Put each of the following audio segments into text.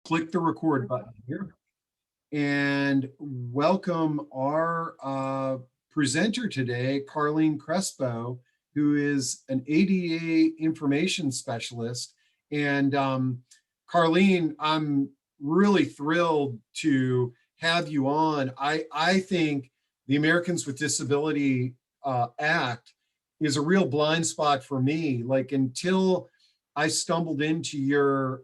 click the record button here and welcome our presenter today, Carleen Crespo, who is an ADA information specialist. And Carleen, I'm really thrilled to have you on. I think the Americans with Disability Act is a real blind spot for me. Like, until I stumbled into your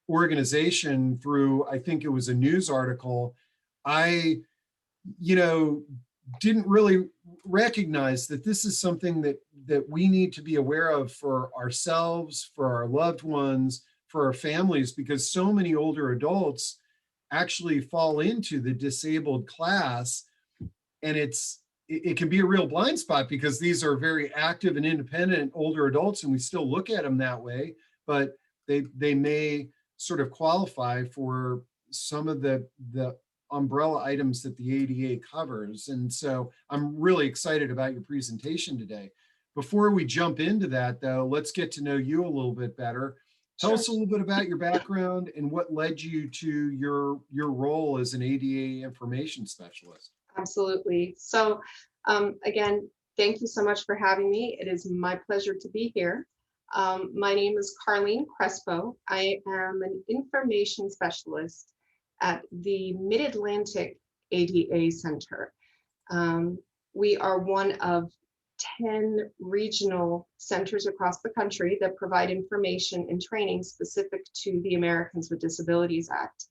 organization through, I think it was a news article, I, didn't really recognize that this is something that we need to be aware of for ourselves, for our loved ones, for our families, because so many older adults actually fall into the disabled class. And it can be a real blind spot because these are very active and independent older adults, and we still look at them that way, but they may sort of qualify for some of the umbrella items that the ADA covers. And so I'm really excited about your presentation today. Before we jump into that, though, let's get to know you a little bit better. Tell us a little bit about your background and what led you to your role as an ADA information specialist. Absolutely. So again, thank you so much for having me. It is my pleasure to be here. My name is Carleen Crespo. I am an information specialist at the MidAtlantic ADA Center. We are one of 10 regional centers across the country that provide information and training specific to the Americans with Disabilities Act.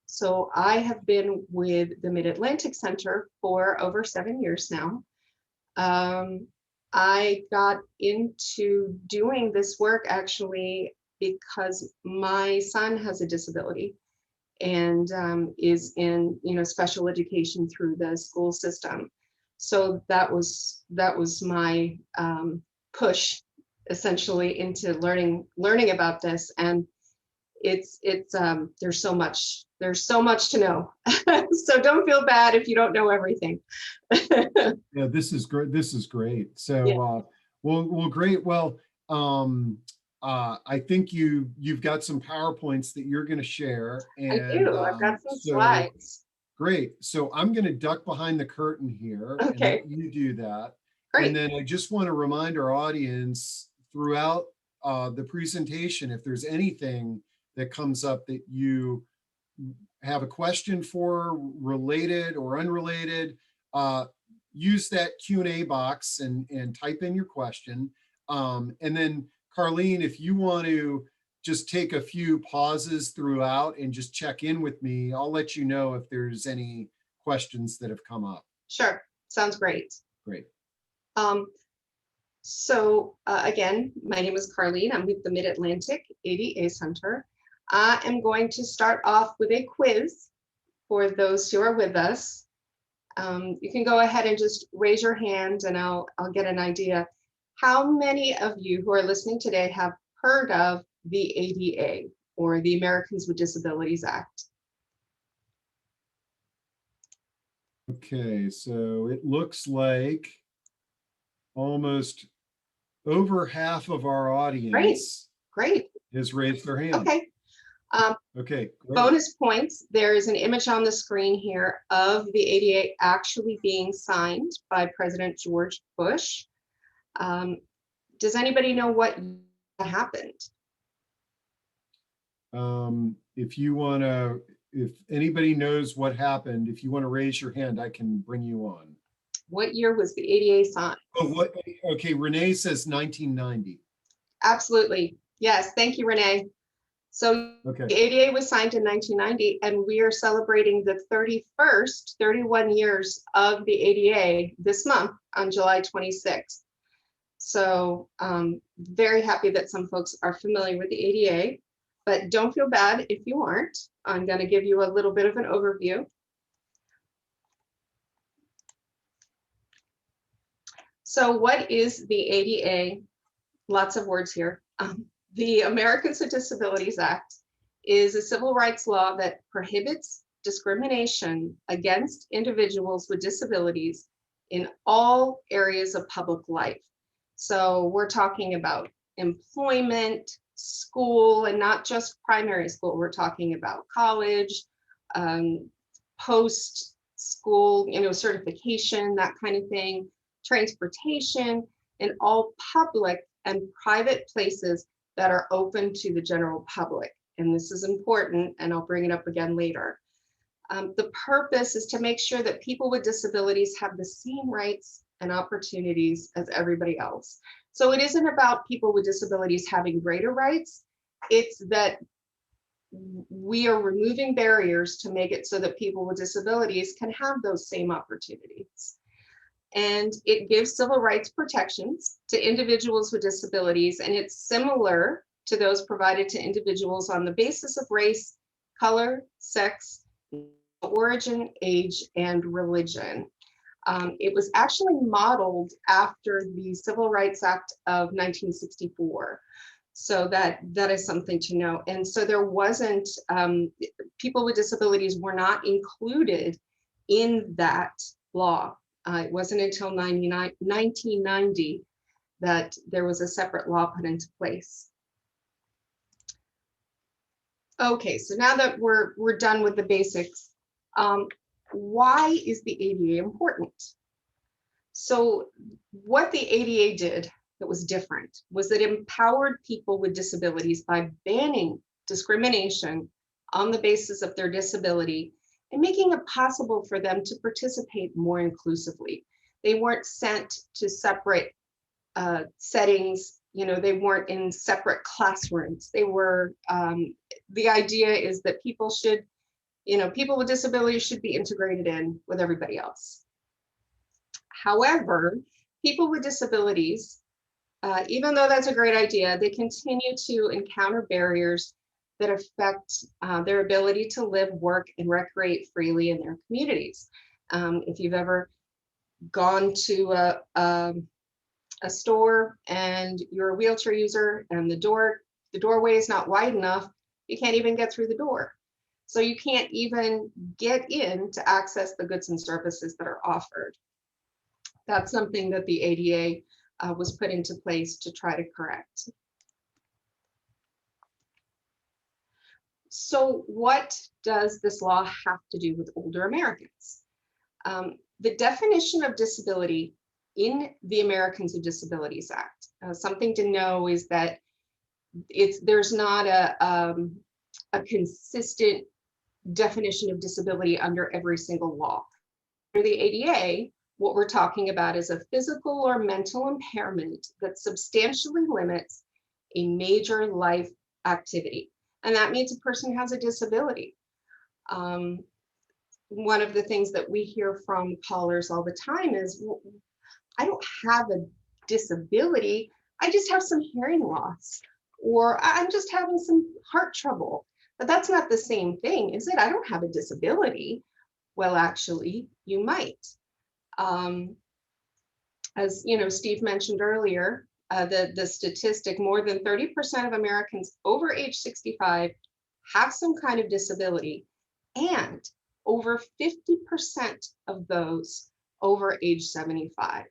So I have been with the MidAtlantic Center for over 7 years now. I got into doing this work actually because my son has a disability and is in special education through the school system. So that was my push essentially into learning about this. And it's there's so much to know. So don't feel bad if you don't know everything. Yeah, this is great. This is great. So Yeah. well, great. Well, I think you've got some PowerPoints that you're going to share. And I do. I've got some slides. Great. So I'm going to duck behind the curtain here. Okay. And you do that. Great. And then I just want to remind our audience throughout the presentation, if there's anything that comes up that you have a question for, related or unrelated, use that Q&A box and type in your question. And then Carleen, if you want to just take a few pauses throughout and just check in with me, I'll let you know if there's any questions that have come up. Sure. Sounds great. Great. So again, my name is Carleen. I'm with the MidAtlantic ADA Center. I am going to start off with a quiz for those who are with us. You can go ahead and just raise your hand and I'll get an idea. How many of you who are listening today have heard of the ADA, or the Americans with Disabilities Act? Okay, so it looks like almost over half of our audience Great. has raised their hand. Okay. Okay. Great. Bonus points. There is an image on the screen here of the ADA actually being signed by President George Bush. Does anybody know what happened? If anybody knows what happened, if you want to raise your hand, I can bring you on. What year was the ADA signed? Oh, okay, Renee says 1990. Absolutely. Yes, thank you, Renee. So okay. The ADA was signed in 1990, and we are celebrating the 31 years of the ADA this month on July 26th. So very happy that some folks are familiar with the ADA, but don't feel bad if you aren't. I'm going to give you a little bit of an overview. So what is the ADA? Lots of words here. The Americans with Disabilities Act is a civil rights law that prohibits discrimination against individuals with disabilities in all areas of public life. So we're talking about employment, school, and not just primary school. We're talking about college, post school, certification, that kind of thing, transportation, and all public and private places that are open to the general public. And this is important, and I'll bring it up again later. The purpose is to make sure that people with disabilities have the same rights and opportunities as everybody else. So it isn't about people with disabilities having greater rights. It's that we are removing barriers to make it so that people with disabilities can have those same opportunities. And it gives civil rights protections to individuals with disabilities, and it's similar to those provided to individuals on the basis of race, color, sex, origin, age, and religion. It was actually modeled after the Civil Rights Act of 1964. So that is something to know. And so there wasn't, people with disabilities were not included in that law. It wasn't until 1990 that there was a separate law put into place. Okay, so now that we're done with the basics, why is the ADA important? So what the ADA did that was different was it empowered people with disabilities by banning discrimination on the basis of their disability and making it possible for them to participate more inclusively. They weren't sent to separate settings, they weren't in separate classrooms. They were, the idea is that people should, people with disabilities should be integrated in with everybody else. However, people with disabilities, even though that's a great idea, they continue to encounter barriers that affect their ability to live, work, and recreate freely in their communities. If you've ever gone to a store and you're a wheelchair user and the doorway is not wide enough, you can't even get through the door. So you can't even get in to access the goods and services that are offered. That's something that the ADA was put into place to try to correct. So what does this law have to do with older Americans? The definition of disability in the Americans with Disabilities Act, something to know is that there's not a consistent definition of disability under every single law. Under the ADA, what we're talking about is a physical or mental impairment that substantially limits a major life activity. And that means a person has a disability. One of the things that we hear from callers all the time is, well, I don't have a disability, I just have some hearing loss, or I'm just having some heart trouble. But that's not the same thing, is it? I don't have a disability. Well, actually, you might. As Steve mentioned earlier, the statistic, more than 30% of Americans over age 65 have some kind of disability, and over 50% of those over age 75.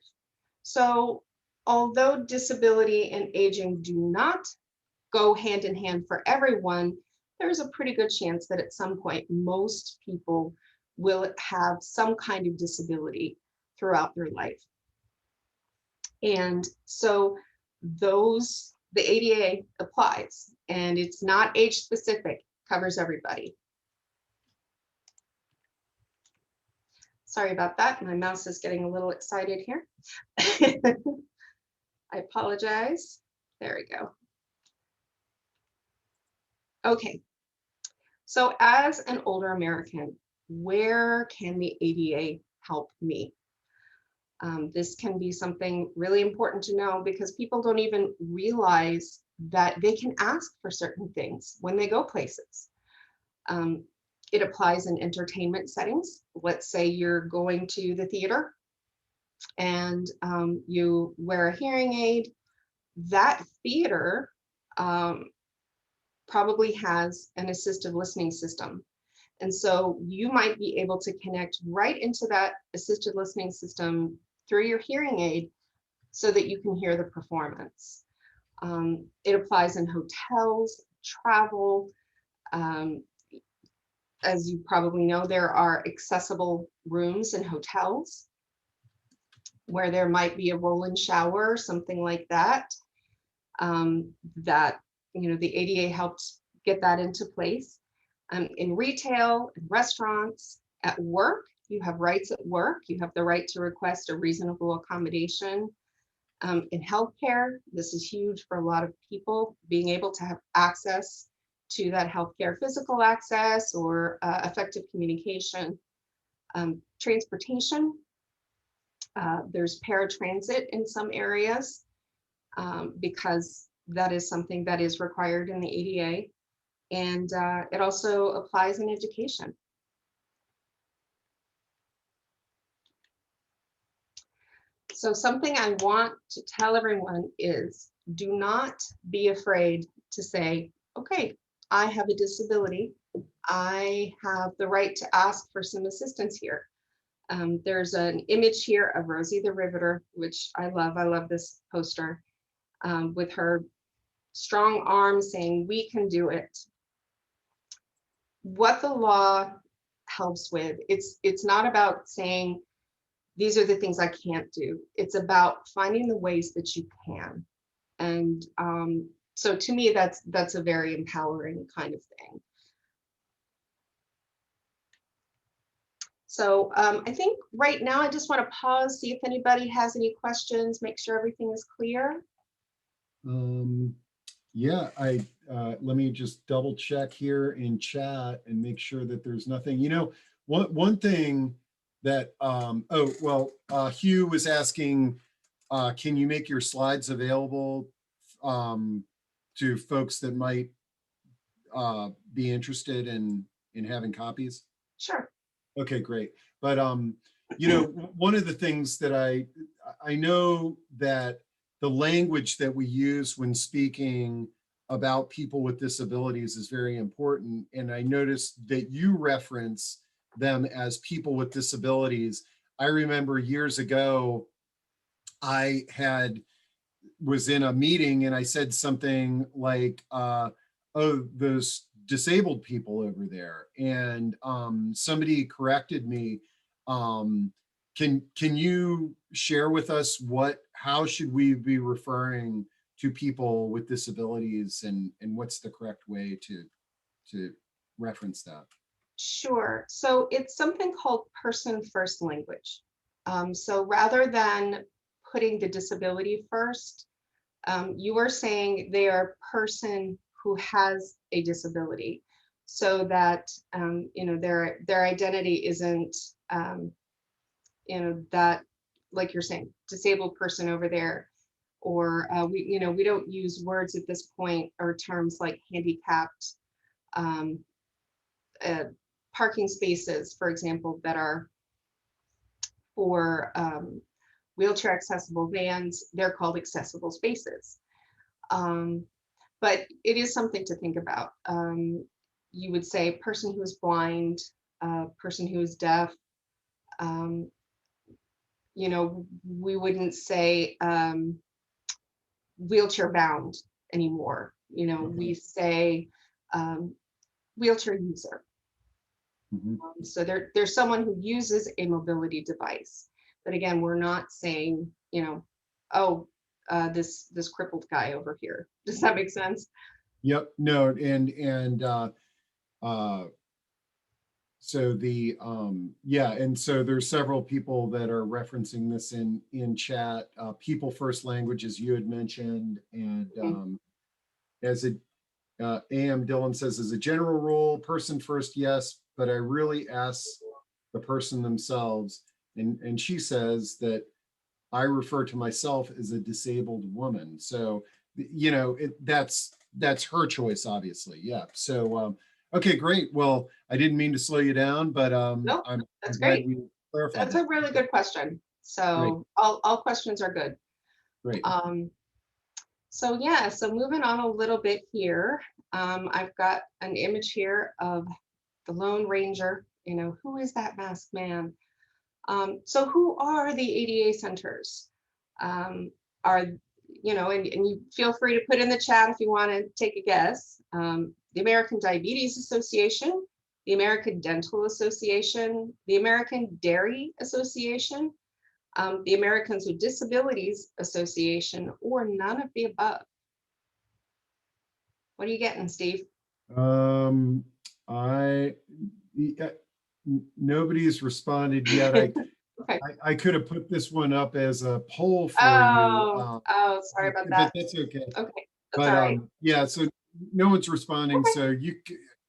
So although disability and aging do not go hand in hand for everyone, there's a pretty good chance that at some point most people will have some kind of disability throughout their life. And so the ADA applies, and it's not age specific, covers everybody. Sorry about that, my mouse is getting a little excited here. I apologize. There we go. Okay, so as an older American, where can the ADA help me? This can be something really important to know because people don't even realize that they can ask for certain things when they go places. It applies in entertainment settings. Let's say you're going to the theater and you wear a hearing aid. That theater probably has an assistive listening system. And so you might be able to connect right into that assisted listening system through your hearing aid so that you can hear the performance. It applies in hotels, travel. Um, as you probably know, there are accessible rooms in hotels where there might be a roll-in shower, something like that. That, you know, the ADA helps get that into place. In retail, in restaurants, at work, you have rights at work. You have the right to request a reasonable accommodation. In healthcare, this is huge for a lot of people, being able to have access to that healthcare, physical access or effective communication. Transportation, there's paratransit in some areas because that is something that is required in the ADA. And it also applies in education. So something I want to tell everyone is do not be afraid to say, okay, I have a disability. I have the right to ask for some assistance here. There's an image here of Rosie the Riveter, which I love. I love this poster with her strong arms saying, we can do it. What the law helps with, it's not about saying, these are the things I can't do. It's about finding the ways that you can. And so to me, that's a very empowering kind of thing. So I think right now I just want to pause, see if anybody has any questions, make sure everything is clear. Yeah, let me just double check here in chat and make sure that there's nothing, you know, one thing that, Hugh was asking, can you make your slides available to folks that might be interested in having copies? Sure. Okay, great. But you know, one of the things that I know that the language that we use when speaking about people with disabilities is very important. And I noticed that you reference them as people with disabilities. I remember years ago, I was in a meeting and I said something like, oh, those disabled people over there. And somebody corrected me. Can you share with us how should we be referring to people with disabilities, and what's the correct way to reference that? Sure. So it's something called person first language. So rather than putting the disability first, you are saying they are a person who has a disability, so that you know, their identity isn't you know, that, like you're saying, disabled person over there, or we don't use words at this point or terms like handicapped. Um, Parking spaces, for example, that are for wheelchair accessible vans, they're called accessible spaces. But it is something to think about. You would say person who is blind, person who is deaf. You know, we wouldn't say wheelchair bound anymore. You know, we say wheelchair user. So there's someone who uses a mobility device. But again, we're not saying, you know, oh, this crippled guy over here. Does that make sense? Yep. No, and so yeah, and so there's several people that are referencing this in chat. People first language, as you had mentioned, and as a AM Dylan says, as a general rule, person first, yes, but I really ask the person themselves. And she says that I refer to myself as a disabled woman. So, you know, that's her choice, obviously. Yeah. So, okay, great. Well, I didn't mean to slow you down, but No, I'm that's glad great. we clarified That's that. a really good question. Great. So all questions are good. Great. So yeah, so moving on a little bit here, I've got an image here of the Lone Ranger. You know, who is that masked man? So who are the ADA centers? Are, and you feel free to put in the chat if you want to take a guess. The American Diabetes Association, the American Dental Association, the American Dairy Association, the Americans with Disabilities Association, or none of the above. What are you getting, Steve? I nobody's responded yet. Okay. I could have put this one up as a poll for Oh, you, sorry about but that. that's okay. Okay, that's But all right. yeah, so no one's responding. Okay. So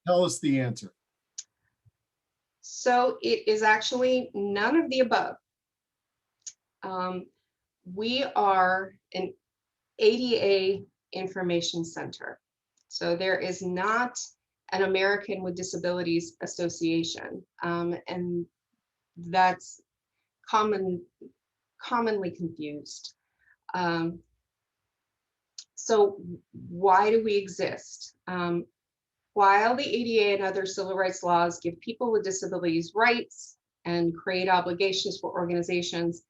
tell us the answer. So it is actually none of the above. We are an ADA information center. So there is not an American with Disabilities Association, and that's commonly confused. So why do we exist? While the ADA and other civil rights laws give people with disabilities rights and create obligations for organizations,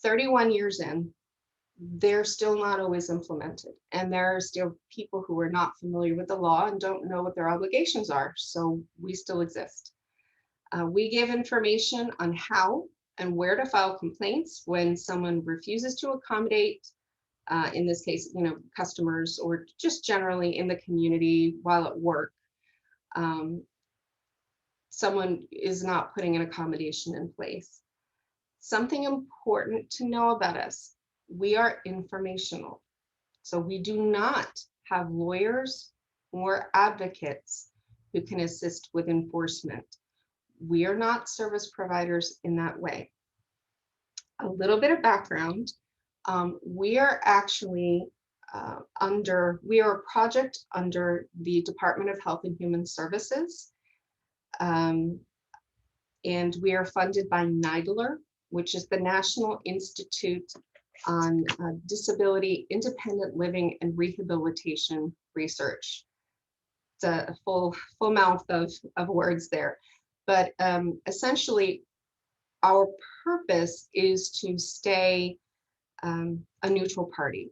31 years in, they're still not always implemented. And there are still people who are not familiar with the law and don't know what their obligations are. So we still exist. We give information on how and where to file complaints when someone refuses to accommodate, in this case, customers, or just generally in the community while at work. Someone is not putting an accommodation in place. Something important to know about us: we are informational. So we do not have lawyers or advocates who can assist with enforcement. We are not service providers in that way. A little bit of background. We are actually we are a project under the Department of Health and Human Services. And we are funded by NIDLR, which is the National Institute on Disability, Independent Living, and Rehabilitation Research. It's a full mouth of words there. But essentially, our purpose is to stay a neutral party.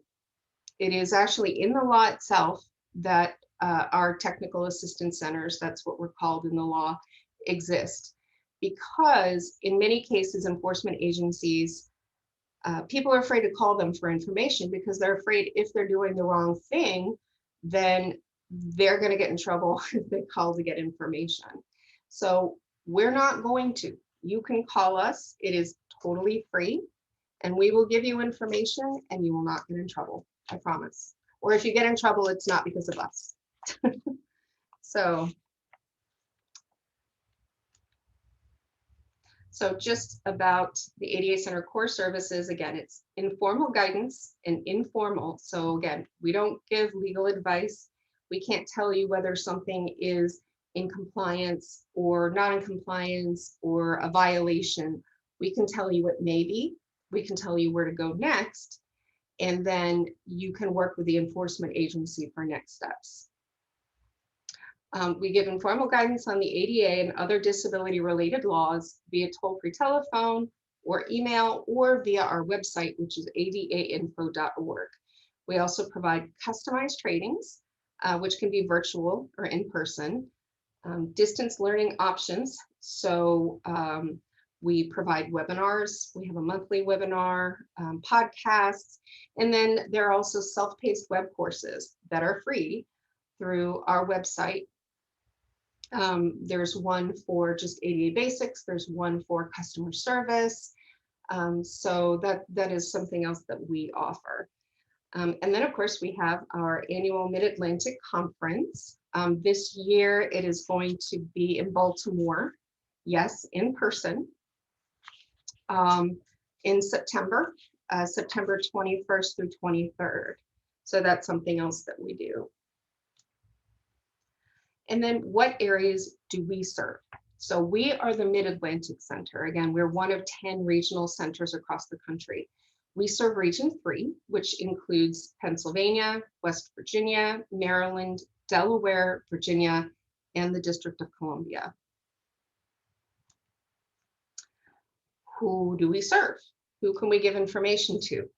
It is actually in the law itself that our technical assistance centers, that's what we're called in the law, exist. Because in many cases, enforcement agencies, people are afraid to call them for information because they're afraid if they're doing the wrong thing, then they're going to get in trouble if they call to get information. So we're not going to. You can call us. It is totally free, and we will give you information, and you will not get in trouble. I promise. Or if you get in trouble, it's not because of us. So just about the ADA Center core services, again, it's informal guidance and informal. So again, we don't give legal advice. We can't tell you whether something is in compliance or not in compliance or a violation. We can tell you it may be. We can tell you where to go next. And then you can work with the enforcement agency for next steps. We give informal guidance on the ADA and other disability-related laws via toll-free telephone or email, or via our website, which is adainfo.org. We also provide customized trainings, which can be virtual or in person, distance learning options. So we provide webinars. We have a monthly webinar, podcasts, and then there are also self-paced web courses that are free through our website. There's one for just ADA basics. There's one for customer service. So that is something else that we offer. And then of course we have our annual Mid-Atlantic Conference. This year it is going to be in Baltimore. Yes, in person. In September, September 21st through 23rd. So that's something else that we do. And then what areas do we serve? So we are the Mid-Atlantic Center. Again, we're one of 10 regional centers across the country. We serve Region 3, which includes Pennsylvania, West Virginia, Maryland, Delaware, Virginia, and the District of Columbia. Who do we serve? Who can we give information to?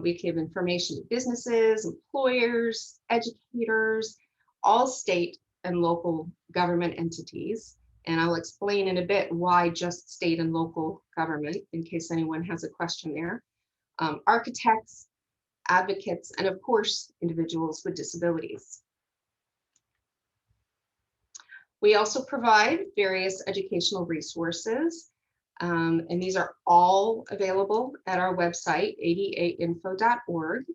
We give information to businesses, employers, educators, all state and local government entities. And I'll explain in a bit why just state and local government, in case anyone has a question there. Architects, advocates, and of course, individuals with disabilities. We also provide various educational resources, and these are all available at our website, adainfo.org.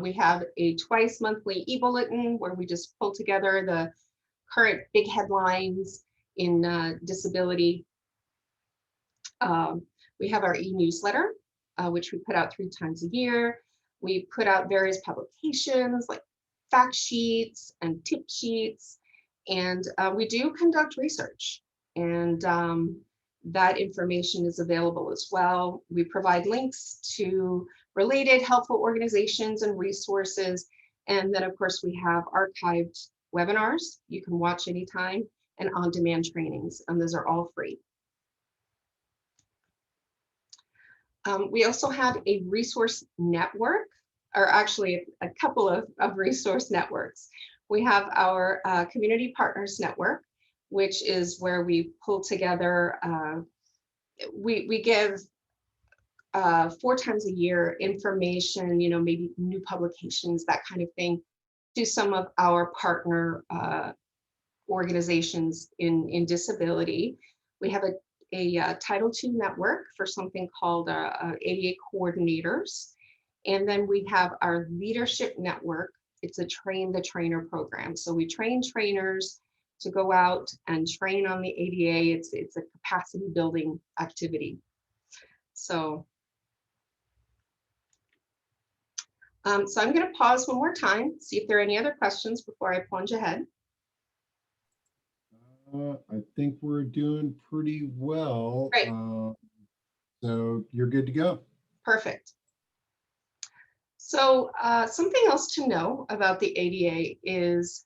We have a twice monthly e-bulletin where we just pull together the current big headlines in disability. We have our e-newsletter, which we put out 3 times a year. We put out various publications like fact sheets and tip sheets, and we do conduct research, and that information is available as well. We provide links to related helpful organizations and resources, and then of course we have archived webinars you can watch anytime, and on-demand trainings, and those are all free. We also have a resource network, or actually a couple of resource networks. We have our Community Partners Network, which is where we pull together, we give 4 times a year information, you know, maybe new publications, that kind of thing, to some of our partner organizations in disability. We have a Title II network for something called ADA coordinators. And then we have our leadership network. It's a train the trainer program. So we train trainers to go out and train on the ADA. It's a capacity building activity. So, I'm going to pause one more time, see if there are any other questions before I plunge ahead. I think we're doing pretty well. Great. So you're good to go. Perfect. So something else to know about the ADA is,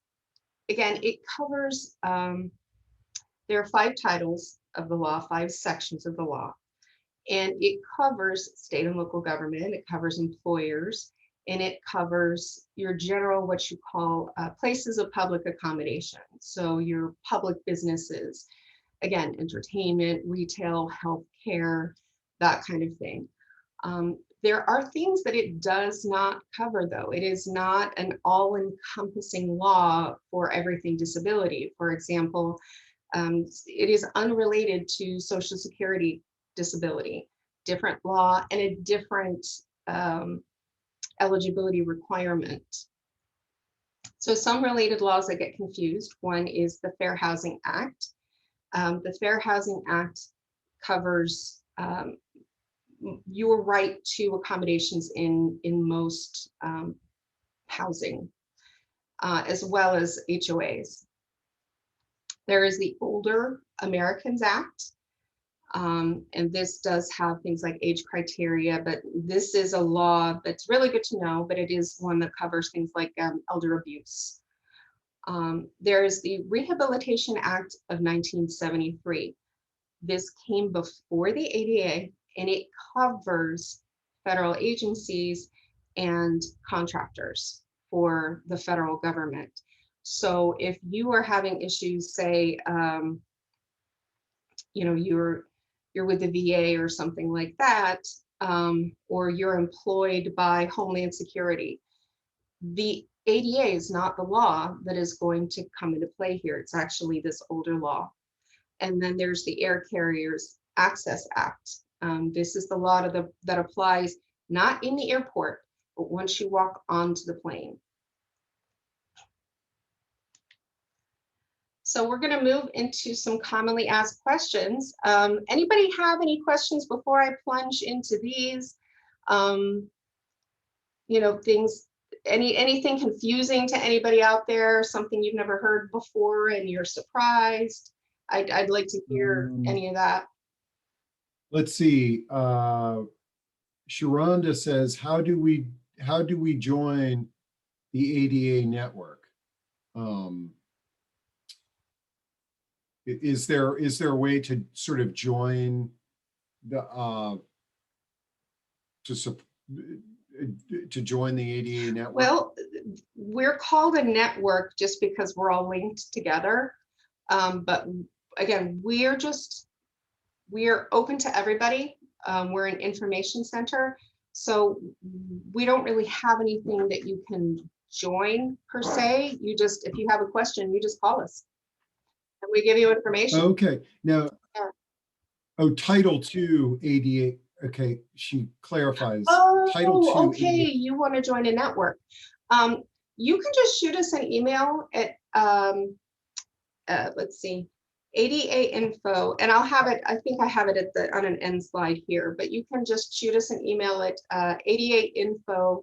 again, it covers, there are 5 titles of the law, 5 sections of the law, and it covers state and local government, it covers employers, and it covers your general, what you call places of public accommodation. So your public businesses, again, entertainment, retail, healthcare, that kind of thing. There are things that it does not cover, though. It is not an all-encompassing law for everything disability. For example, it is unrelated to Social Security disability, different law and a different eligibility requirement. So some related laws that get confused. One is the Fair Housing Act. The Fair Housing Act covers your right to accommodations in most housing, as well as HOAs. There is the Older Americans Act, and this does have things like age criteria, but this is a law that's really good to know, but it is one that covers things like elder abuse. There is the Rehabilitation Act of 1973. This came before the ADA, and it covers federal agencies and contractors for the federal government. So if you are having issues, say, you know, you're with the VA or something like that, or you're employed by Homeland Security, the ADA is not the law that is going to come into play here. It's actually this older law. And then there's the Air Carriers Access Act. This is the law that applies not in the airport, but once you walk onto the plane. So we're going to move into some commonly asked questions. Anybody have any questions before I plunge into these? You know, things, anything confusing to anybody out there, something you've never heard before and you're surprised? I'd like to hear any of that. Let's see. Sharonda says, how do we join the ADA network? Is there a way to sort of join the to join the ADA network? Well, we're called a network just because we're all linked together. But again, we're open to everybody. We're an information center. So we don't really have anything that you can join per se. You just, if you have a question, you just call us and we give you information. Okay, now, Yeah. oh, Title II ADA, okay, she clarifies. Title II Oh, okay, ADA. you want to join a network. You can just shoot us an email at, let's see, ADA info, and I'll have it, I think I have it at the, on an end slide here, but you can just shoot us an email at ADA info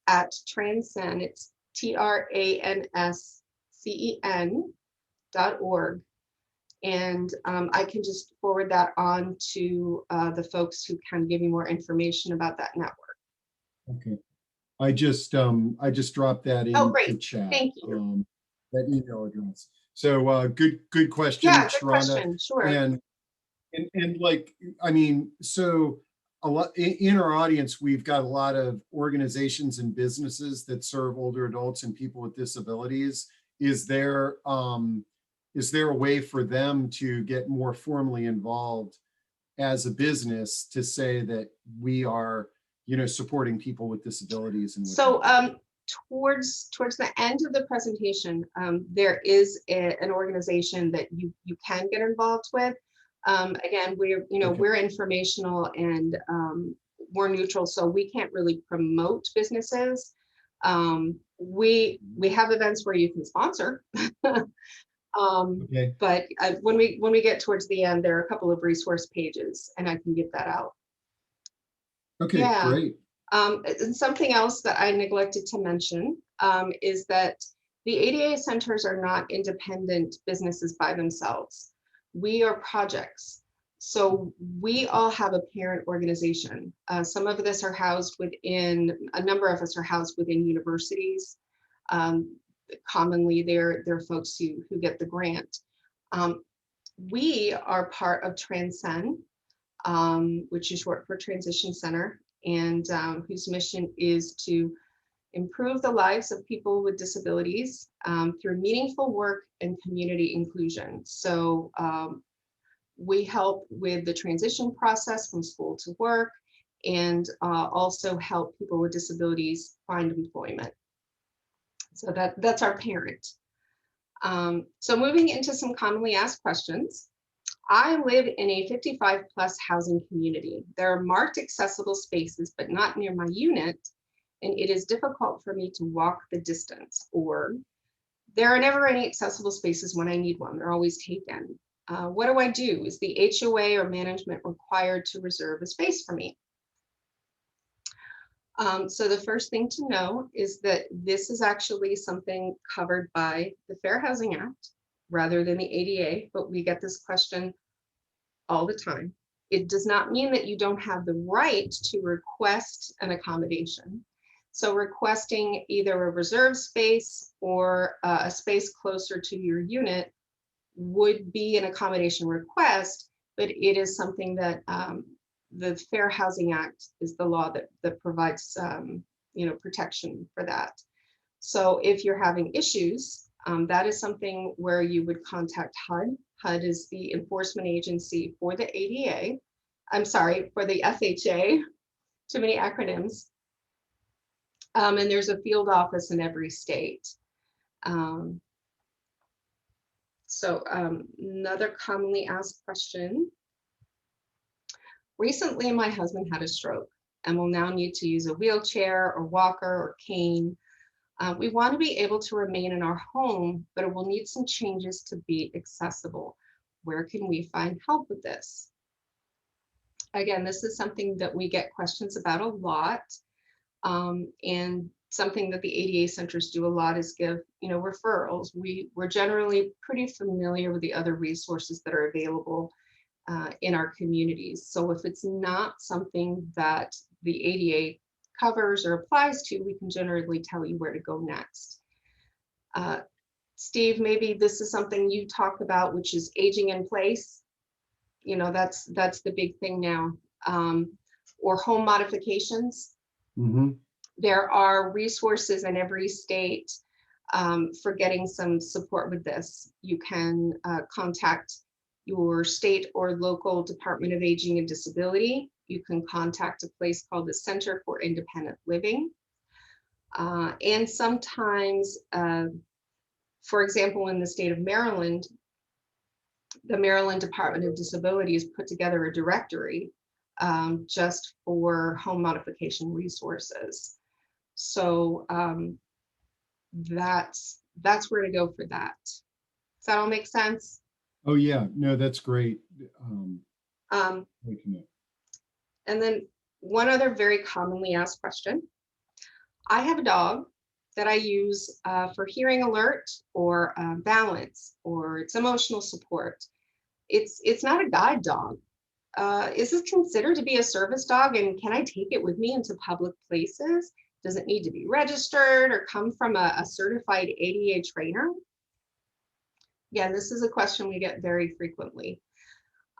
at Transcend, it's TRANSCEN.org. And I can just forward that on to the folks who can give you more information about that network. Okay, I just dropped that Oh, into great. chat. Thank you. That email address. So good question, Yeah, good Sharonda. question. Sure. And like, I mean, so a lot in our audience, we've got a lot of organizations and businesses that serve older adults and people with disabilities. Is there a way for them to get more formally involved as a business to say that we are, supporting people with disabilities? And so towards the end of the presentation, there is an organization that you can get involved with. Again, we're Okay. we're informational and we're neutral, so we can't really promote businesses. We have events where you can sponsor. Okay. But when we get towards the end, there are a couple of resource pages, and I can get that out. Okay, Yeah. great. And something else that I neglected to mention is that the ADA centers are not independent businesses by themselves. We are projects. So we all have a parent organization. Some of us are housed within, a number of us are housed within universities. Commonly, they're folks who get the grant. We are part of Transcend, which is short for Transition Center, and whose mission is to improve the lives of people with disabilities through meaningful work and community inclusion. So we help with the transition process from school to work, and also help people with disabilities find employment. So that's our parent. So moving into some commonly asked questions. I live in a 55 plus housing community. There are marked accessible spaces, but not near my unit, and it is difficult for me to walk the distance. Or there are never any accessible spaces when I need one. They're always taken. What do I do? Is the HOA or management required to reserve a space for me? So the first thing to know is that this is actually something covered by the Fair Housing Act rather than the ADA, but we get this question all the time. It does not mean that you don't have the right to request an accommodation. So requesting either a reserved space or a space closer to your unit would be an accommodation request, but it is something that the Fair Housing Act is the law that provides protection for that. So if you're having issues, that is something where you would contact HUD. HUD is the enforcement agency for the ADA. I'm sorry, for the FHA. Too many acronyms. And there's a field office in every state. Another commonly asked question. Recently, my husband had a stroke and will now need to use a wheelchair or walker or cane. We want to be able to remain in our home, but it will need some changes to be accessible. Where can we find help with this? Again, this is something that we get questions about a lot. And something that the ADA centers do a lot is give, referrals. We're generally pretty familiar with the other resources that are available in our communities. So if it's not something that the ADA covers or applies to, we can generally tell you where to go next. Steve, maybe this is something you talk about, which is aging in place. That's the big thing now. Or home modifications. Mm-hmm. There are resources in every state for getting some support with this. You can contact your state or local Department of Aging and Disability. You can contact a place called the Center for Independent Living. And sometimes, for example, in the state of Maryland, the Maryland Department of Disabilities put together a directory just for home modification resources. So that's where to go for that. Does that all make sense? Oh yeah, no, that's great. Um, and then one other very commonly asked question. I have a dog that I use for hearing alert or balance or its emotional support. It's not a guide dog. Is this considered to be a service dog, and can I take it with me into public places? Does it need to be registered or come from a certified ADA trainer? Again, this is a question we get very frequently.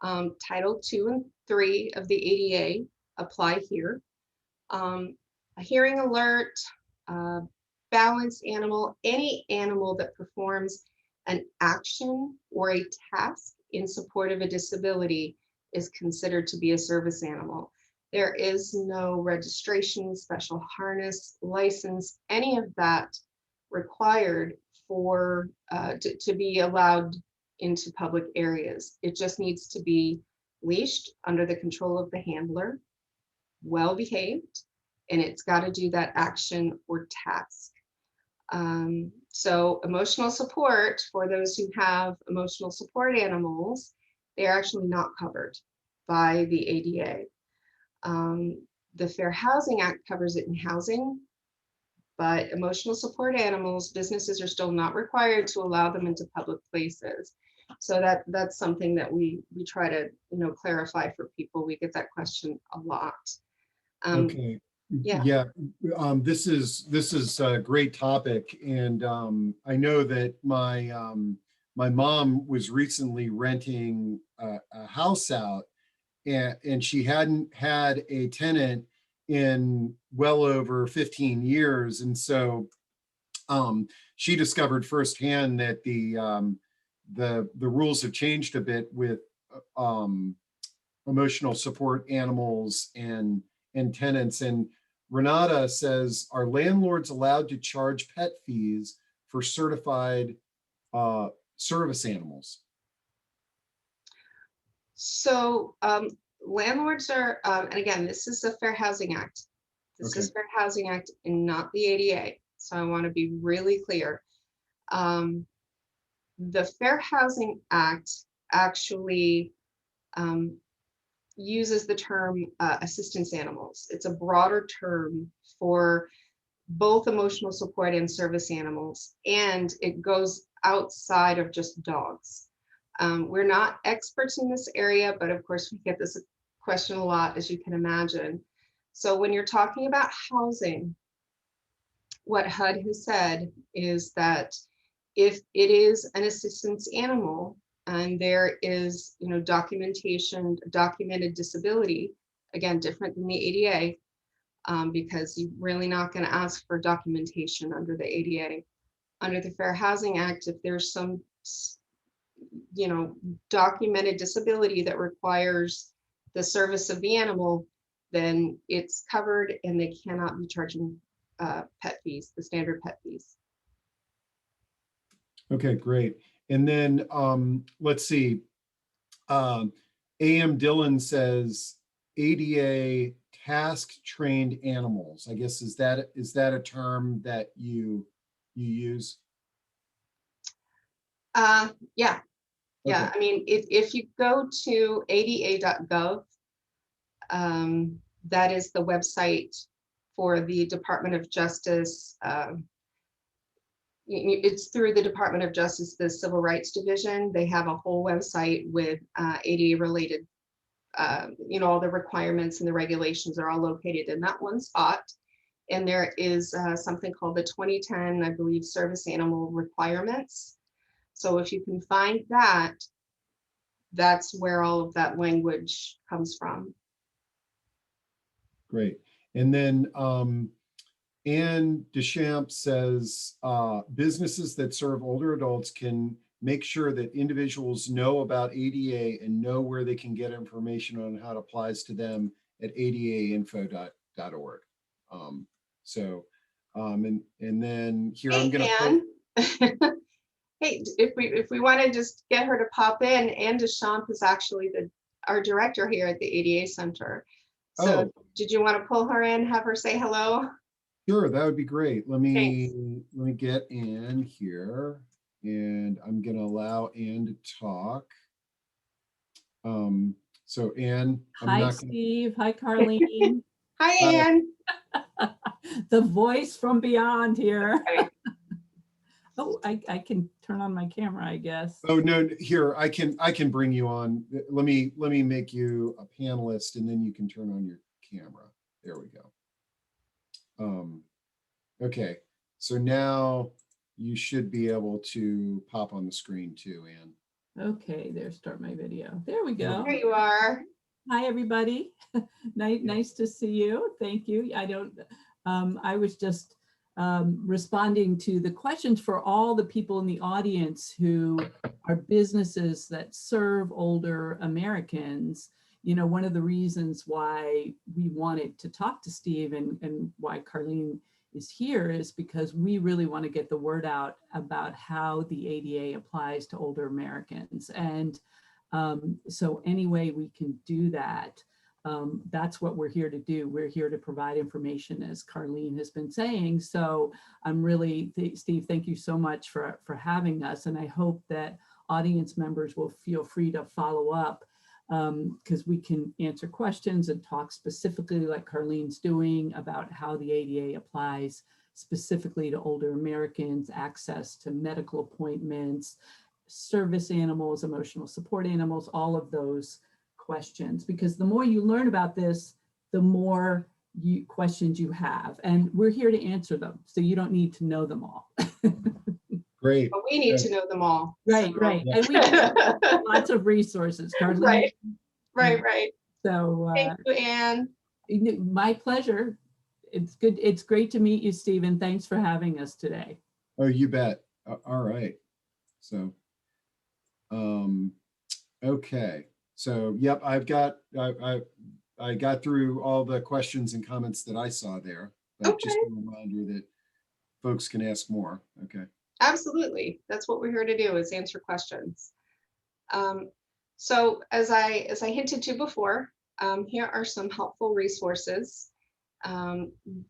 Title 2 and 3 of the ADA apply here. A hearing alert, balance animal, any animal that performs an action or a task in support of a disability is considered to be a service animal. There is no registration, special harness, license, any of that required for to be allowed into public areas. It just needs to be leashed under the control of the handler, well behaved, and it's got to do that action or task. So emotional support, for those who have emotional support animals, they're actually not covered by the ADA. The Fair Housing Act covers it in housing, but emotional support animals, businesses are still not required to allow them into public places. So that's something that we try to clarify for people. We get that question a lot. Okay. Yeah. This is a great topic, and I know that my mom was recently renting a house out, and she hadn't had a tenant in well over 15 years, and so she discovered firsthand that the rules have changed a bit with emotional support animals and tenants. And Renata says, are landlords allowed to charge pet fees for certified service animals? So landlords are, and again, this is the Fair Housing Act. This is Fair Housing Act and not the ADA. So I want to be really clear. The Fair Housing Act actually uses the term assistance animals. It's a broader term for both emotional support and service animals, and it goes outside of just dogs. We're not experts in this area, but of course we get this question a lot, as you can imagine. So when you're talking about housing, what HUD has said is that if it is an assistance animal and there is, documented disability, again, different than the ADA, because you're really not going to ask for documentation under the ADA. Under the Fair Housing Act, if there's some, documented disability that requires the service of the animal, then it's covered and they cannot be charging pet fees, the standard pet fees. Okay, great. And then let's see. AM Dillon says ADA task trained animals. I guess is that a term that you use? Yeah. Yeah, Okay. I mean, if you go to ada.gov, that is the website for the Department of Justice. It's through the Department of Justice, the Civil Rights Division. They have a whole website with ADA related, all the requirements and the regulations are all located in that one spot. And there is something called the 2010, I believe, Service Animal Requirements. So if you can find that, that's where all of that language comes from. Great. And then Anne Deschamps says businesses that serve older adults can make sure that individuals know about ADA and know where they can get information on how it applies to them at adainfo.org. So, and then here I'm Hey, going to put, Anne. Hey, if we want to just get her to pop in, Anne Deschamps is actually our director here at the ADA Center. So oh, did you want to pull her in, have her say hello? sure, that would be great. Thanks. Let me get Anne here, and I'm going to allow Anne to talk. So Anne, I'm Hi, not going Steve. Hi, Carleen. Hi, to. Anne. The voice from beyond here. Okay. Oh, I can turn on my camera, I guess. Oh no, here I can bring you on. Let me make you a panelist, and then you can turn on your camera. There we go. Okay, so now you should be able to pop on the screen too, Anne. Okay, there, start my video. There we go. There you are. Hi, everybody. Nice to see you. Thank you. I was just responding to the questions for all the people in the audience who are businesses that serve older Americans. You know, one of the reasons why we wanted to talk to Steve and why Carleen is here is because we really want to get the word out about how the ADA applies to older Americans. And so any way we can do that, that's what we're here to do. We're here to provide information, as Carleen has been saying. So I'm really, Steve, thank you so much for having us. And I hope that audience members will feel free to follow up because we can answer questions and talk specifically like Carleen's doing about how the ADA applies specifically to older Americans, access to medical appointments, service animals, emotional support animals, all of those questions. Because the more you learn about this, the more questions you have. And we're here to answer them. So you don't need to know them all. Great. But we need to know them all. Right, so. right. And we have lots of resources, Carleen. Right. So Thank you, Anne. my pleasure. It's good. It's great to meet you, Stephen. Thanks for having us today. Oh, you bet. All right. So, okay. So, yep, I got through all the questions and comments that I saw there, but just Okay. a reminder that folks can ask more. Okay. Absolutely. That's what we're here to do, is answer questions. So as I hinted to before, here are some helpful resources.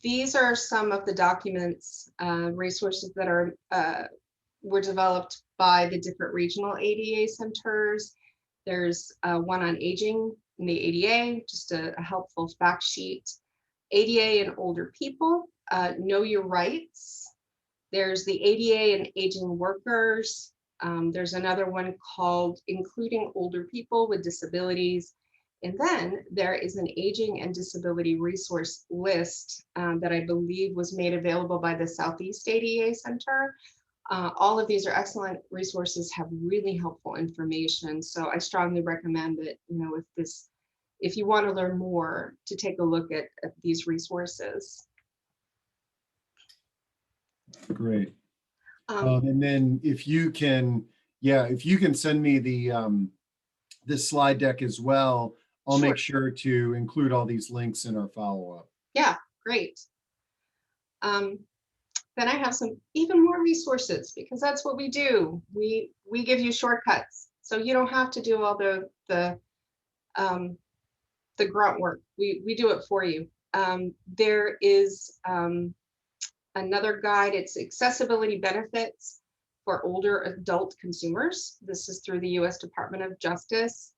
These are some of the documents, resources that were developed by the different regional ADA centers. There's one on aging in the ADA, just a helpful fact sheet. ADA and older people, know your rights. There's the ADA and aging workers. There's another one called Including Older People with Disabilities. And then there is an aging and disability resource list that I believe was made available by the Southeast ADA Center. All of these are excellent resources, have really helpful information. So I strongly recommend that, you know, if you want to learn more, to take a look at these resources. Great. And then if you can, if you can send me this slide deck as well, I'll Sure. make sure to include all these links in our follow-up. Yeah, great. Then I have some even more resources, because that's what we do. We give you shortcuts, so you don't have to do all the grunt work. We do it for you. There is another guide. It's accessibility benefits for older adult consumers. This is through the U.S. Department of Justice.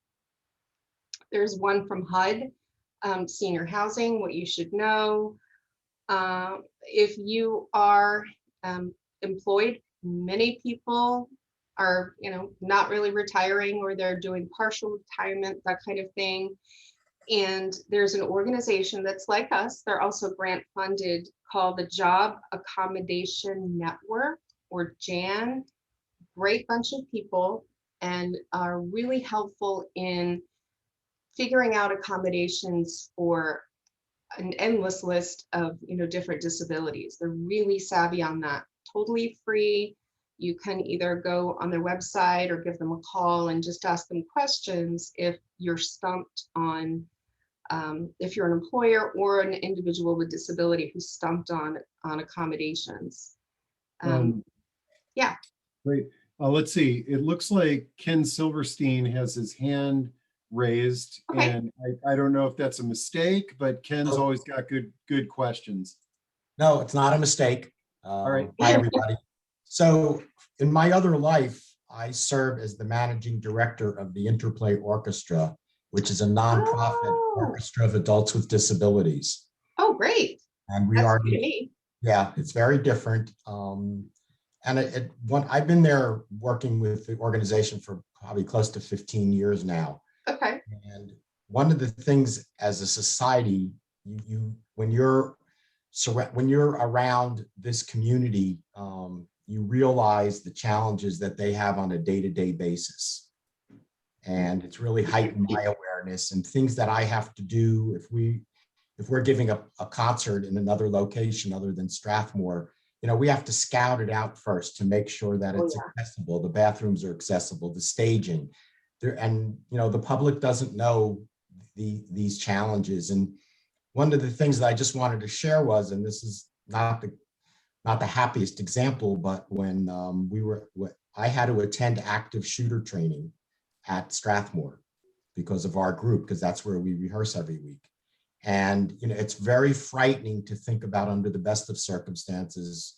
There's one from HUD, senior housing, what you should know. If you are employed, many people are, you know, not really retiring, or they're doing partial retirement, that kind of thing. And there's an organization that's like us, they're also grant funded, called the Job Accommodation Network, or JAN. Great bunch of people, and are really helpful in figuring out accommodations for an endless list of, different disabilities. They're really savvy on that. Totally free. You can either go on their website or give them a call and just ask them questions if you're stumped on, if you're an employer or an individual with disability who's stumped on accommodations. Um, Yeah. Great. Let's see. It looks like Ken Silverstein has his hand raised, Okay. and I don't know if that's a mistake, but Ken's Nope. always got good questions. No, it's not a mistake. All right. Hi, everybody. So in my other life, I serve as the managing director of the Interplay Orchestra, which is a nonprofit Oh. orchestra of adults with disabilities. Oh, great. And we That's are, new to me. yeah, it's very different. And I've been there working with the organization for probably close to 15 years now. Okay. And one of the things as a society, when you're around this community, you realize the challenges that they have on a day-to-day basis. And it's really heightened my awareness and things that I have to do if we're giving a concert in another location other than Strathmore. We have to scout it out first to make sure that it's accessible. The bathrooms are accessible, the staging there, and the public doesn't know these challenges. And one of the things that I just wanted to share was, and this is not the happiest example, but when I had to attend active shooter training at Strathmore because of our group, because that's where we rehearse every week. And it's very frightening to think about under the best of circumstances,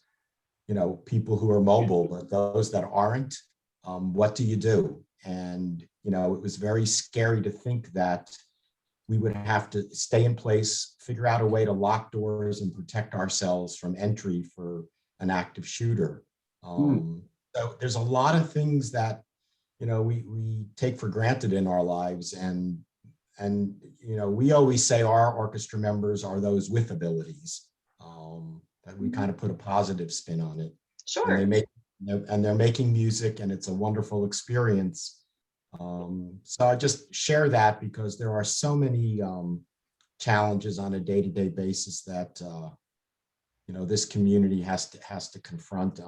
people who are mobile, but those that aren't, what do you do? And it was very scary to think that we would have to stay in place, figure out a way to lock doors and protect ourselves from entry for an active shooter. So there's a lot of things that we take for granted in our lives, and we always say our orchestra members are those with abilities, that we kind of put a positive spin on it. Sure. And they're making music, and it's a wonderful experience. So I just share that because there are so many challenges on a day-to-day basis that this community has to confront.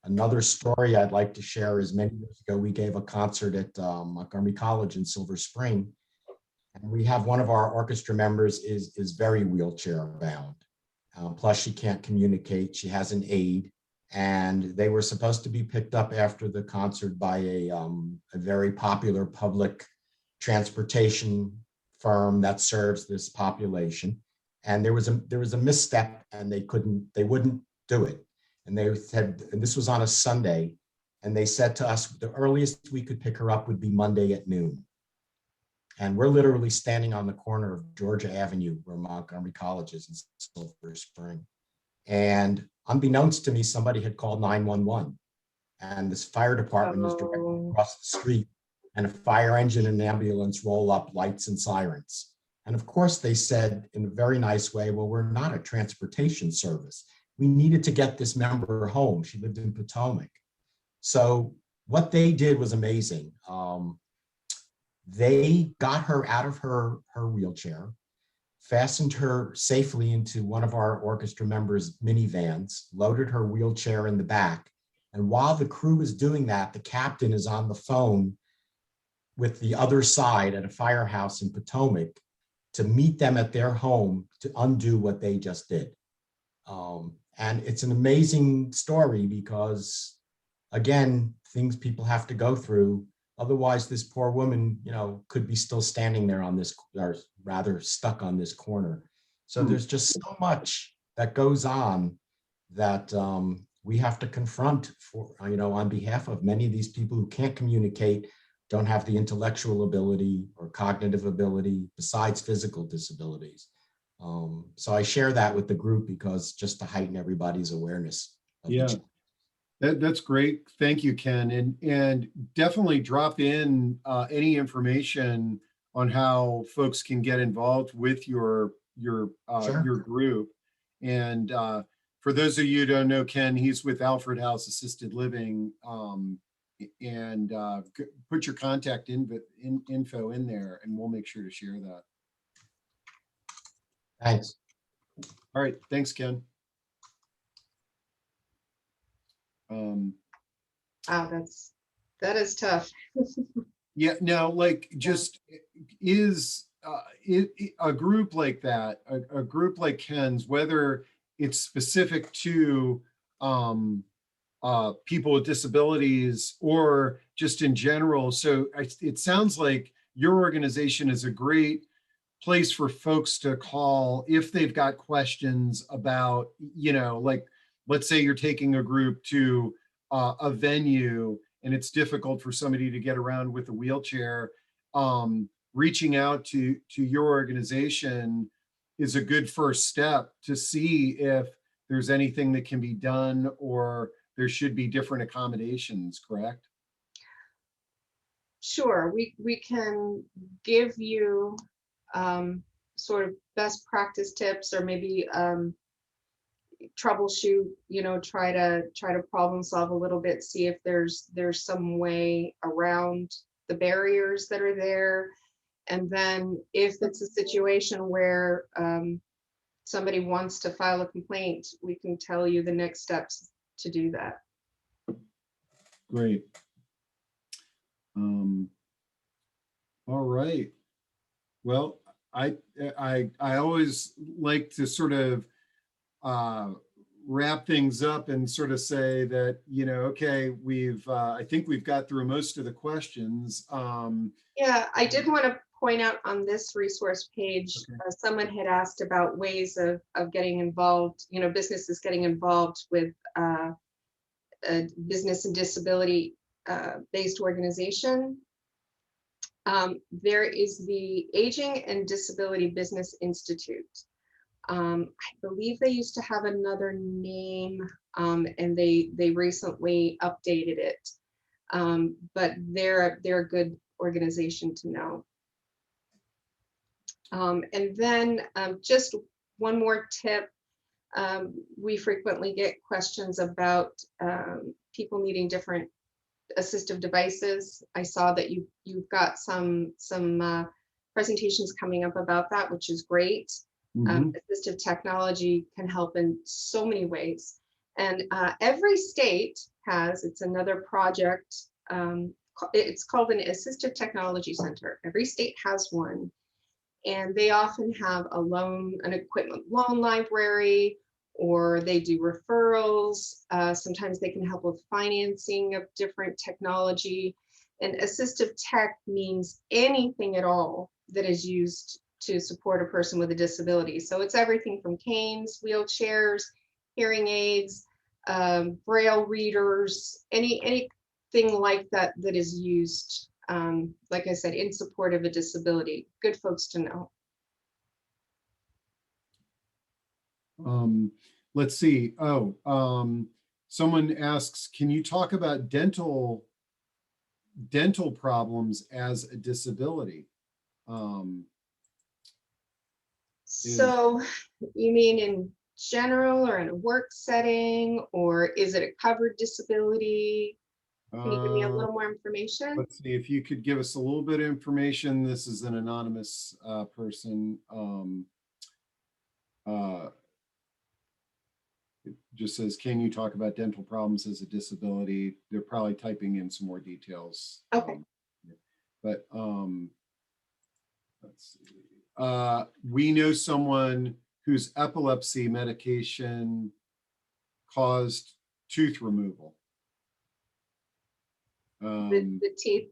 Another story I'd like to share is many years ago, we gave a concert at Montgomery College in Silver Spring. And we have one of our orchestra members is very wheelchair bound. Plus she can't communicate. She has an aide, and they were supposed to be picked up after the concert by a very popular public transportation firm that serves this population. And there was a misstep, and they wouldn't do it. And they said, and this was on a Sunday, and they said to us, the earliest we could pick her up would be Monday at noon. And we're literally standing on the corner of Georgia Avenue, where Montgomery College is in Silver Spring. And unbeknownst to me, somebody had called 911. And this fire department is directly across the street. And a fire engine and an ambulance roll up, lights and sirens. And of course, they said in a very nice way, well, we're not a transportation service. We needed to get this member home. She lived in Potomac. So what they did was amazing. They got her out of her wheelchair, fastened her safely into one of our orchestra members' minivans, loaded her wheelchair in the back. And while the crew is doing that, the captain is on the phone with the other side at a firehouse in Potomac to meet them at their home to undo what they just did. And it's an amazing story because, again, things people have to go through. Otherwise, this poor woman, could be still standing there on this, or rather stuck on this corner. So there's just so much that goes on that we have to confront for, on behalf of many of these people who can't communicate, don't have the intellectual ability or cognitive ability besides physical disabilities. So I share that with the group because just to heighten everybody's awareness. Yeah. That's great. Thank you, Ken. And definitely drop in any information on how folks can get involved with your group. And for those of you who don't know Ken, he's with Alfred House Assisted Living. And put your contact info in there, and we'll make sure to share that. Thanks. All right, thanks, Ken. Wow, that is tough. Yeah, now, like, just is a group like that, a group like Ken's, whether it's specific to people with disabilities or just in general. So it sounds like your organization is a great place for folks to call if they've got questions about, like, let's say you're taking a group to a venue and it's difficult for somebody to get around with a wheelchair. Reaching out to your organization is a good first step to see if there's anything that can be done or there should be different accommodations, correct? Sure, we can give you sort of best practice tips, or maybe troubleshoot, try to problem solve a little bit, see if there's some way around the barriers that are there. And then if it's a situation where somebody wants to file a complaint, we can tell you the next steps to do that. Great. All right. Well, I always like to sort of wrap things up and sort of say that, okay, I think we've got through most of the questions. Yeah, I did want to point out on this resource page, Okay. Someone had asked about ways of getting involved, businesses getting involved with a business and disability based organization. There is the Aging and Disability Business Institute. I believe they used to have another name, and they recently updated it. But they're a good organization to know. And then just one more tip. We frequently get questions about people needing different assistive devices. I saw that you've got some presentations coming up about that, which is great. Assistive technology can help in so many ways. And every state has, it's another project, it's called an Assistive Technology Center. Every state has one. And they often have an equipment loan library, or they do referrals. Sometimes they can help with financing of different technology. And assistive tech means anything at all that is used to support a person with a disability. So it's everything from canes, wheelchairs, hearing aids, braille readers, anything like that that is used, like I said, in support of a disability. Good folks to know. Let's see. Someone asks, can you talk about dental problems as a disability? So you mean in general or in a work setting, or is it a covered disability? Can you give me a little more information? Let's see if you could give us a little bit of information. This is an anonymous person. It just says, can you talk about dental problems as a disability? They're probably typing in some more details. Okay. But let's see. We know someone whose epilepsy medication caused tooth removal. The teeth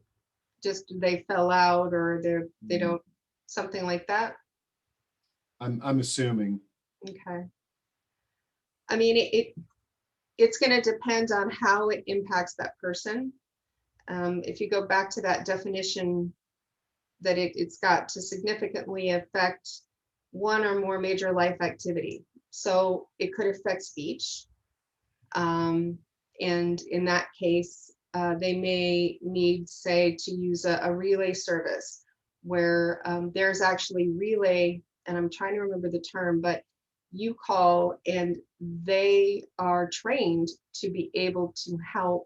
just, they fell out, or they don't, something like that? I'm assuming. Okay. I mean, it's going to depend on how it impacts that person. If you go back to that definition, that it's got to significantly affect one or more major life activity. So it could affect speech. And in that case, they may need, say, to use a relay service where there's actually relay, and I'm trying to remember the term, but you call and they are trained to be able to help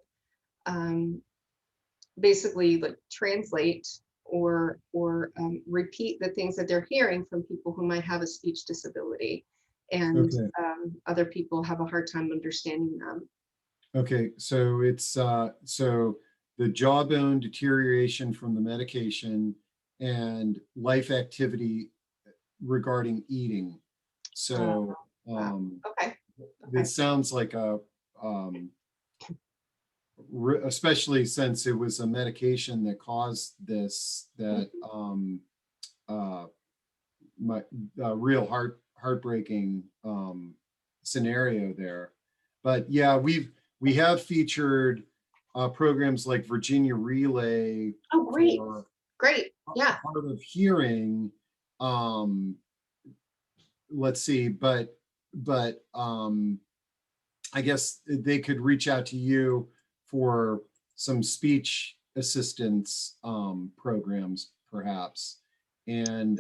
basically like translate repeat the things that they're hearing from people who might have a speech disability, and Okay. other people have a hard time understanding them. Okay, so it's so the jawbone deterioration from the medication and life activity regarding eating. So Wow. Okay. this sounds like a especially since it was a medication that caused this, that my real heartbreaking scenario there. But yeah, we have featured programs like Virginia Relay Oh, great. for Great. Yeah. hard of hearing. Let's see, but I guess they could reach out to you for some speech assistance programs, perhaps. And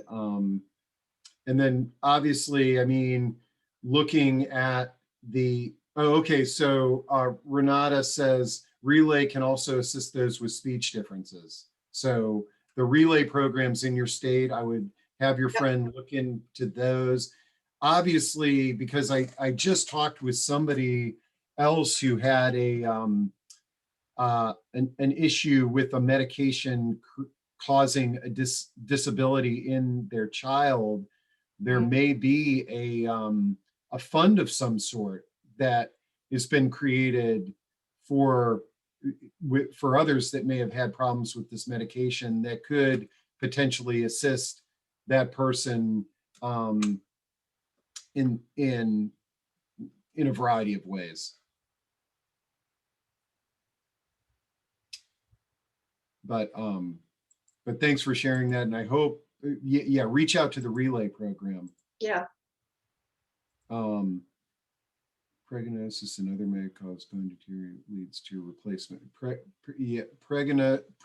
then obviously, I mean, looking at okay, so Renata says Relay can also assist those with speech differences. So the Relay programs in your state, I would have your friend look into those. Obviously, because I just talked with somebody else who had an issue with a medication causing a disability in their child. There may be a fund of some sort that has been created for others that may have had problems with this medication that could potentially assist that person in a variety of ways. But thanks for sharing that, and I hope reach out to the Relay program. Yeah. Pregnosis and other may cause bone deterioration leads to replacement.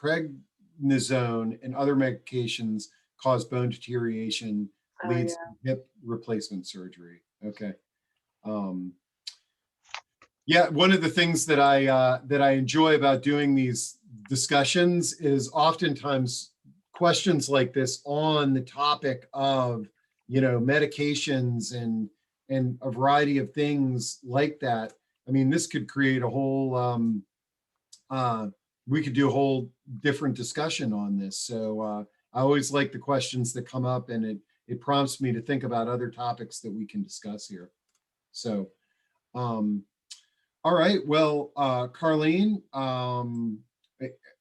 Prednisone and other medications cause bone deterioration, leads to hip replacement surgery. Okay. Yeah, one of the things that I enjoy about doing these discussions is oftentimes questions like this on the topic of, medications and a variety of things like that. I mean, this could create a whole, we could do a whole different discussion on this. So I always like the questions that come up, and it prompts me to think about other topics that we can discuss here. So, all right, well, Carleen,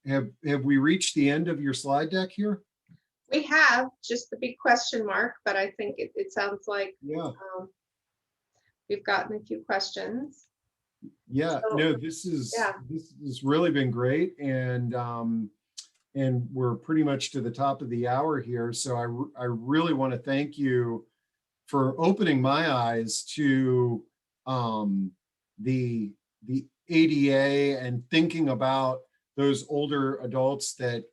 have we reached the end of your slide deck here? We have just the big question mark, but I think it sounds like we've gotten a few questions. Yeah, So, no, this has really been great, and we're pretty much to the top of the hour here. So I really want to thank you for opening my eyes to the ADA and thinking about those older adults that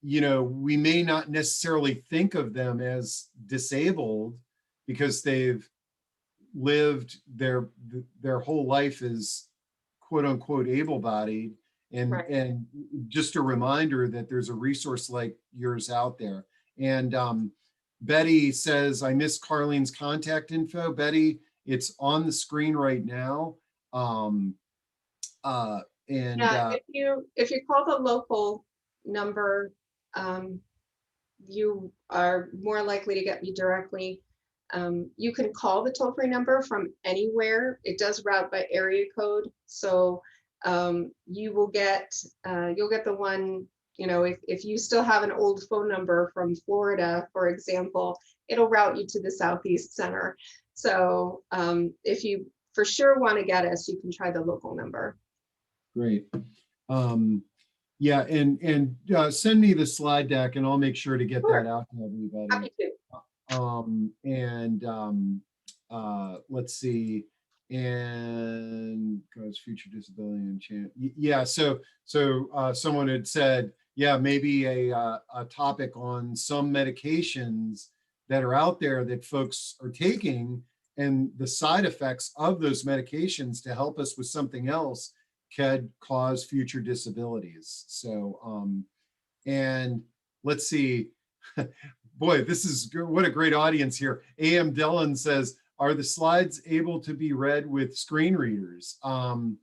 we may not necessarily think of them as disabled because they've lived their whole life as quote unquote able-bodied, and just a reminder that there's a resource like yours out there. And Betty says, I missed Carleen's contact info. Betty, it's on the screen right now. If you call the local number, you are more likely to get me directly. You can call the toll-free number from anywhere. It does route by area code, so you will get you'll get the one. If you still have an old phone number from Florida, for example, it'll route you to the Southeast Center. So if you for sure want to get us, you can try the local number. Great. Yeah, and send me the slide deck, and I'll make sure to get that out to everybody. Happy to. Let's see, and cause future disability and chance. Yeah, so someone had said, yeah, maybe a topic on some medications that are out there that folks are taking and the side effects of those medications to help us with something else could cause future disabilities. So, and let's see, boy, what a great audience here. A.M. Dillon says, are the slides able to be read with screen readers? I'm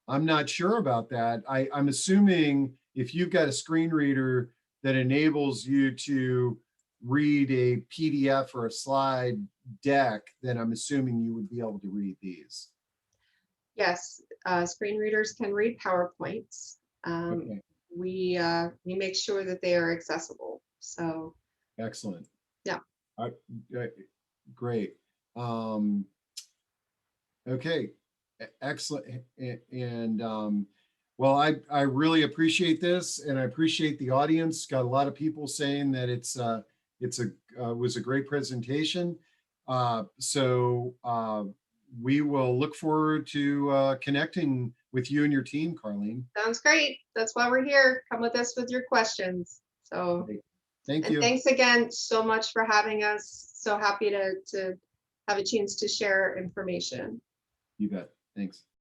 not sure about that. I'm assuming if you've got a screen reader that enables you to read a PDF or a slide deck, then I'm assuming you would be able to read these. Yes, screen readers can read PowerPoints. Okay, We make sure that they are accessible. So excellent. yeah. Uh, Great. Okay, excellent. And well, I really appreciate this, and I appreciate the audience. Got a lot of people saying that was a great presentation. We will look forward to connecting with you and your team, Carleen. Sounds great. That's why we're here. Come with us with your questions. So, Great. Thank and you. thanks again so much for having us. So happy to have a chance to share information. You bet. Thanks.